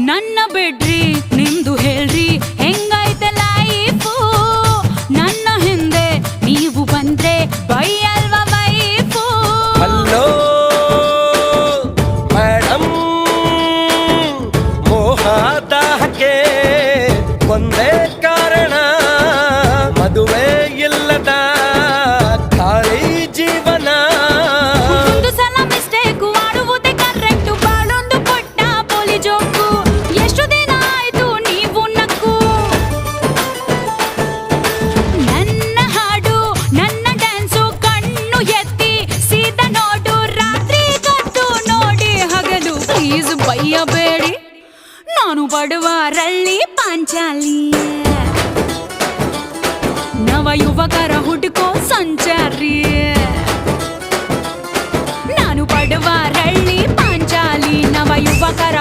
ನನ್ನ ಬಿಡ್ರಿ ನಿಮ್ದು ಹೇಳ್ರಿ ಹೆಂಗೈತೆ ಲೈಫು ನನ್ನ ಹಿಂದೆ ನೀವು ಬಂದ್ರೆ ಬೈಯಲ್ವಾ ವೈಫು ಹಲೋ ಮೇಡಮ್ ಮೋಹದಾಹಕ್ಕೆ ಒಂದೇ ಕಾರಣ ಮದುವೆ ಇಲ್ಲದ ಖಾಲಿ ಜೀವನ ಒಂದು ಸಲ ಮಿಸ್ಟೇಕ್ ಮಾಡುವುದೇ ಕರೆಕ್ಟು ಬಾಳೊಂದು ಪುಟ್ಟ ಪೋಲಿ ಜೋಕು ಎಷ್ಟು ದಿನ ಆಯ್ತು ನೀವು ನಕ್ಕು ನನ್ನ ಹಾಡು ನನ್ನ ಡ್ಯಾನ್ಸು ಕಣ್ಣು ಎತ್ತಿ ಸೀದಾ ನೋಡು ರಾತ್ರಿ ಕತ್ತು ನೋಡಿ ಹಗಲು ಪ್ಲೀಸ್ ಬೈಯಬೇಡಿ ನಾನು ಬಡವರಳ್ಳಿ ಪಾಂಚಾಲಿ ನವ ಯುವಕರ ಹುಡುಕೋ ಸಂಚಾರಿ ನಾನು ಬಡವರಳ್ಳಿ ಪಾಂಚಾಲಿ ನವ ಯುವಕರ